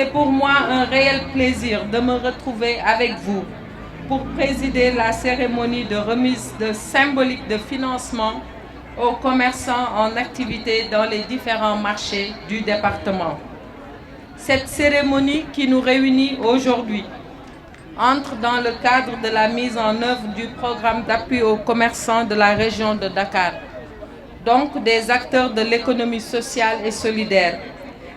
c'est pour moi un réel plaisir de me retrouver avec vous pour présider la cérémonie de remise symbolique de financement aux commerçants en activité dans les différents marchés du département. Cette cérémonie qui nous réunit aujourd'hui entre dans le cadre de la mise en œuvre du programme d'appui aux commerçants de la région de Dakar, donc des acteurs de l'économie sociale et solidaire,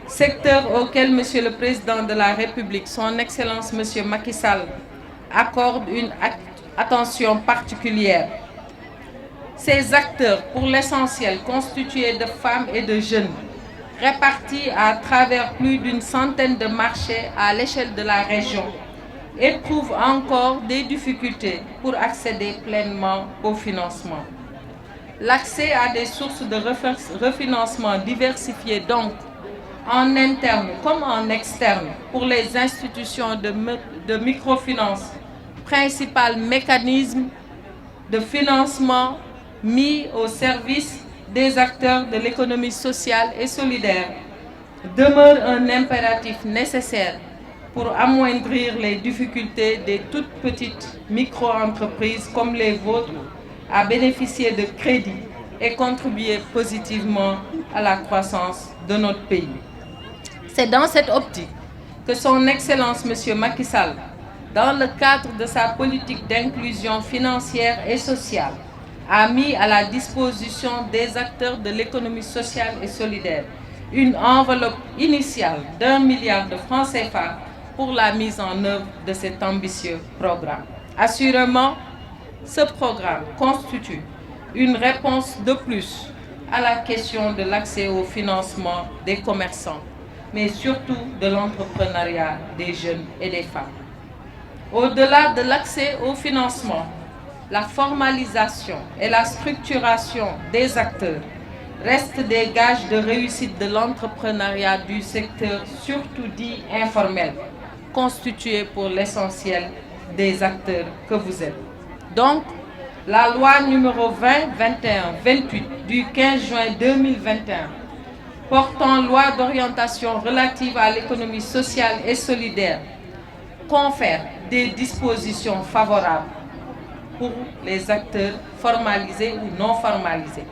secteur auquel Monsieur le Président de la République, son Excellence Monsieur Macky Sall, accorde une attention particulière. Ces acteurs, pour l'essentiel constitués de femmes et de jeunes, répartis à travers plus d'une centaine de marchés à l'échelle de la région, éprouvent encore des difficultés pour accéder pleinement au financement. L'accès à des sources de refinancement diversifiées donc, en interne comme en externe, pour les institutions de microfinance, principal mécanisme de financement mis au service des acteurs de l'économie sociale et solidaire, demeure un impératif nécessaire pour amoindrir les difficultés des toutes petites micro-entreprises comme les vôtres à bénéficier de crédits et contribuer positivement à la croissance de notre pays. C'est dans cette optique que son Excellence M. Macky Sall, dans le cadre de sa politique d'inclusion financière et sociale, a mis à la disposition des acteurs de l'économie sociale et solidaire une enveloppe initiale d'1 milliard de francs CFA pour la mise en œuvre de cet ambitieux programme. Assurément, ce programme constitue une réponse de plus à la question de l'accès au financement des commerçants, mais surtout de l'entrepreneuriat des jeunes et des femmes. Au-delà de l'accès au financement, la formalisation et la structuration des acteurs restent des gages de réussite de l'entrepreneuriat du secteur, surtout dit informel, constitué pour l'essentiel des acteurs que vous êtes. Donc, la loi numéro 20-21-28 du 15 juin 2021 portant loi d'orientation relative à l'économie sociale et solidaire confère des dispositions favorables pour les acteurs formalisés ou non formalisés.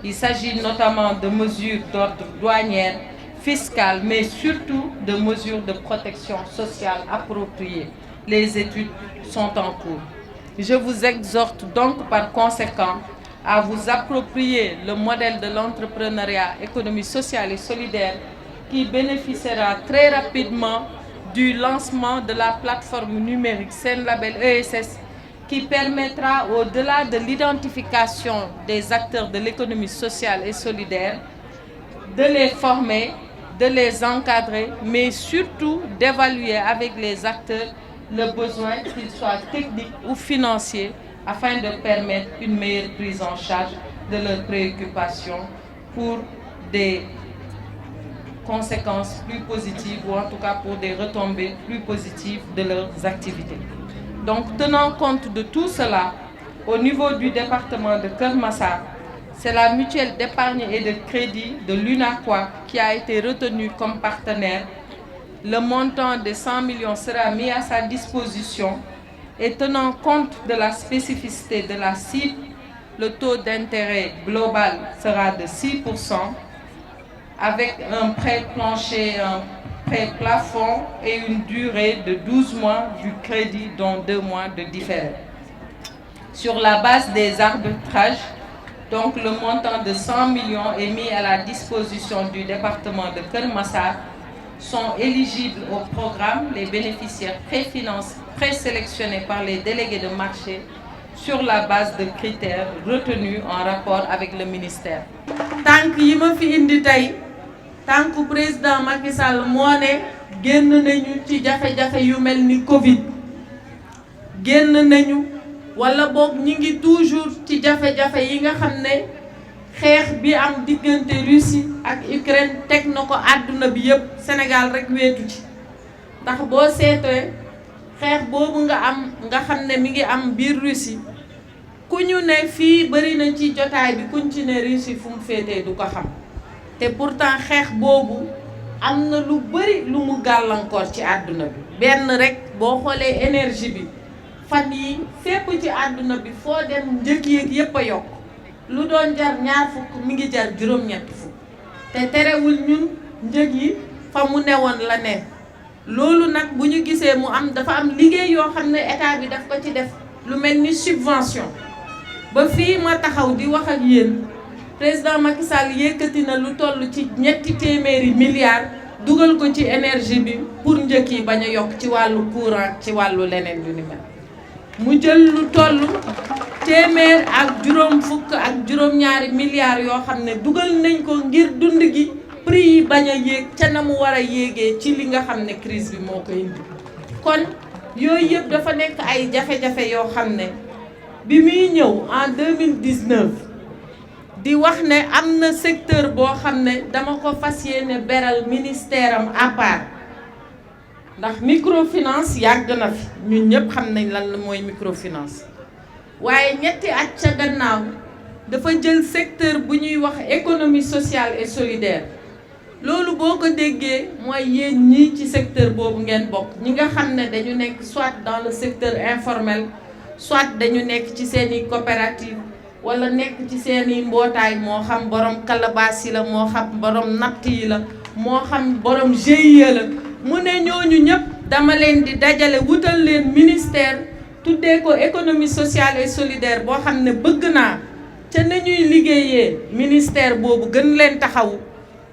Il s'agit notamment de mesures d'ordre douanière, fiscale, mais surtout de mesures de protection sociale appropriées. Les études sont en cours. Je vous exhorte donc par conséquent à vous approprier le modèle de l'entrepreneuriat économie sociale et solidaire qui bénéficiera très rapidement du lancement de la plateforme numérique Senlabel ESS qui permettra, au-delà de l'identification des acteurs de l'économie sociale et solidaire, de les former, de les encadrer, mais surtout d'évaluer avec les acteurs le besoin, qu'ils soient techniques ou financiers, afin de permettre une meilleure prise en charge de leurs préoccupations pour des conséquences plus positives ou en tout cas pour des retombées plus positives de leurs activités. Donc, tenant compte de tout cela, au niveau du département de Keur Massar, c'est la mutuelle d'épargne et de crédit de l'UNACOIS qui a été retenue comme partenaire. Le montant de 100 millions sera mis à sa disposition et tenant compte de la spécificité de la cible, le taux d'intérêt global sera de 6% avec un prêt plancher, un prêt plafond et une durée de 12 mois du crédit dont 2 mois de différé. Sur la base des arbitrages, donc le montant de 100 millions est mis à la disposition du département de Keur Massar. Sont éligibles au programme les bénéficiaires présélectionnés par les délégués de marché sur la base de critères retenus en rapport avec le ministère. Tant que le président Macky Sall moo ne génn nañu ci jafe-jafe yu mel ni Covid génn nañu wala boog ñi ngi toujours ci jafe-jafe yi nga xam ne xeex bi am diggante Russie ak Ukraine teg na ko àdduna bi yëpp Sénégal rek weetu ci ndax boo seetee xeex boobu nga xam ne mi ngi am biir Russie ku ñu ne fii bëri na ci jotaay bi kuñ ci ne Russie fu mu féetee du ko xam te pourtant xeex boobu am na lu bari lu mu gàllankoor ci àdduna bi benn rek boo xoolee énergie bi fan yi fépp ci àdduna bi foo dem njëg yéeg yépp a yokk lu doon jar ñaar fukk mi ngi jar juróom-ñetti fukk te terewul ñun njëg yi fa mu newoon la ne loolu nag bu ñu gisee mu am dafa am liggéey yoo xam ne état bi daf ko ci def lu mel ni subvention ba fii ma taxaw di wax ak yéen président Macky Sall yëkkati na lu toll ci ñetti téeméeri milliards dugal ko ci énergie bi pour njëkk yi bañ a yokk ci wàllu courant ci wàllu leneen lu ni mel mu jël lu toll téeméer ak juróom fukk ak juróom-ñaari milliards yoo xam ne dugal nañ ko ngir dund gi prix yi bañ a yéeg ca na mu war a yéegee ci li nga xam ne crise bi moo ko indi kon yooyu yëpp dafa nekk ay jafe-jafe yoo xam ne bi muy ñëw en 2019 di wax ne am na secteur boo xam ne dama ko fas yéene beral ministère am à part ndax microfinance yàgg na fi ñun ñëpp xam nañ lan la mooy microfinance waaye ñetti at ca gannaaw dafa jël secteur bu ñuy wax économie sociale et solidaire loolu boo ko déggee mooy yéen ñii ci secteur boobu ngeen bokk ñi nga xam ne dañu nekk soit dans le secteur informel soit dañu nekk ci seeni coopérative wala nekk ci seeni mbootaay moo xam borom kalabaas yi la moo xam borom natt yi la moo xam borom GIE la mu ne ñooñu ñëpp dama leen di dajale wutal leen ministère tuddee ko économie sociale et solidaire boo xam ne bëgg naa ca nañuy liggéeyee ministère boobu gën leen taxawu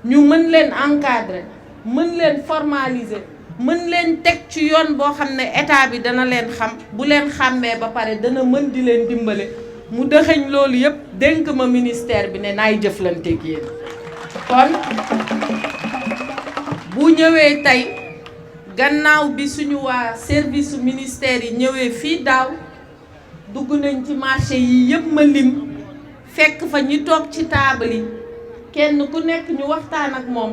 ñu mën leen encadrer mën leen formaliser mën leen teg ci yoon boo xam ne état bi dana leen xam bu leen xàmmee ba pare dana mën di leen dimbale mu dëxëñ loolu yëpp dénk ma ministère bi ne naay jëflanteeg yéen kon bu ñëwee tey gannaaw bi suñu waa service ministère yi ñëwee fii daaw dugg nañ ci marché yi yëpp ma lim fekk fa ñi toog ci taabal yi kenn ku nekk ñu waxtaan ak moom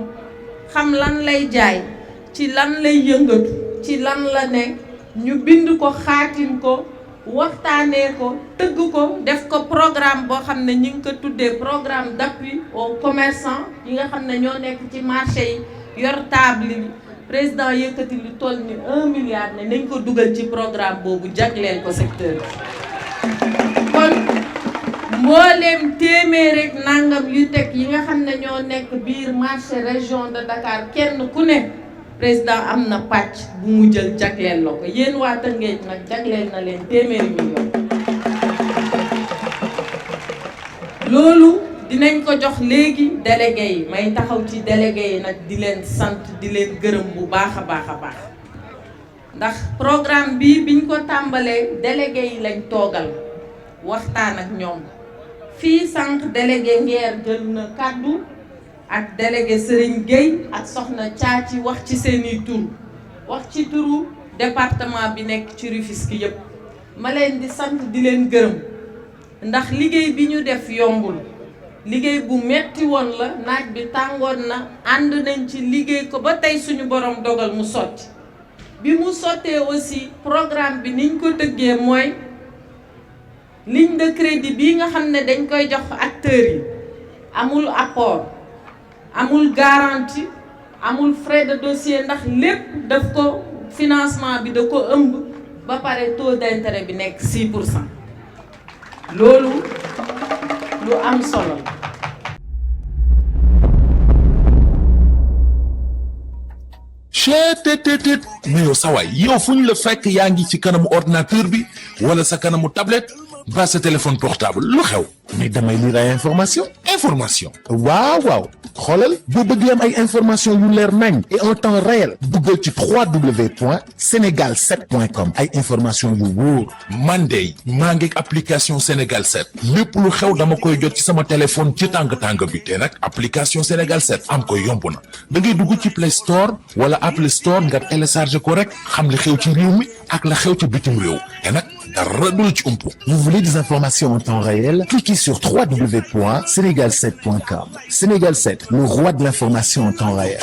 xam lan lay jaay ci lan lay yëngatu ci lan la ne ñu bind ko xaatim ko waxtaanee ko tëgg ko def ko programme boo xam ne ñi ngi ko tuddee programme d'appui aux commerçants yi nga xam ne ñoo nekk ci marché yi yor table bi président yëkkati lu toll ni 1 milliard ne nañ ko dugal ci programme boobu jagleel ko secteur bi kon mbooleem téeméer rek nangam yu teg yi nga xam ne ñoo nekk biir marché région de Dakar kenn ku ne président am na pàcc bu mu jël jagleel la ko yéen waa Tëngéej nag jagleel na leen téeméeri million loolu dinañ ko jox léegi délégué yi may taxaw ci délégué yi nag di leen sant di leen gërëm bu baax a baax a baax ndax programme bi biñ ko tàmbalee délégué yi lañ toogal waxtaan ak ñoom fii sànq délégué Nguer jël na kàddu ak délégué Serigne Gueye ak soxna Caaci wax ci seeni tur wax ci turu département bi nekk ci Rufisque yëpp ma leen di sant di leen gërëm ndax liggéey bi ñu def yombul liggéey bu metti woon la naaj bi tàngoon na ànd nañ ci liggéey ko ba tey suñu borom dogal mu sotti bi mu sottee aussi programme bi niñ ko tëggee mooy ligne de crédit bii nga xam ne dañ koy jox acteurs yi amul apport amul garantie amul frais de dossier ndax lépp daf ko financement bi da ko ëmb ba pare taux d'intérêt bi nekk 6%. loolu lu am solo cheetetetet mais yow sawaay yow fu ñu la fekk yaa ngi ci kanamu ordinateur bi wala sa kanamu tablette ba sa téléphone portable lu xew mais damay lire ay information waaw waaw xoolal boo bëgg am ay information yu leer nañ et en temps réel duggal ci www.senegal7.com ay information yu wóor man de maa ngi application Sénégal 7 lépp lu xew dama koy jot ci sama téléphone ci tàng-tàng bi te nag application Sénégal 7 am ko yomb na da ngay dugg ci Play Store wala Apple Store nga télécharger ko rek xam li xew ci réew mi ak la xew ci bitim réew te nag dara du la ci umpu. Vous voulez des informations en temps réel? Cliquez sur www.senegal7.com. Sénégal 7, le roi de l'information en temps réel.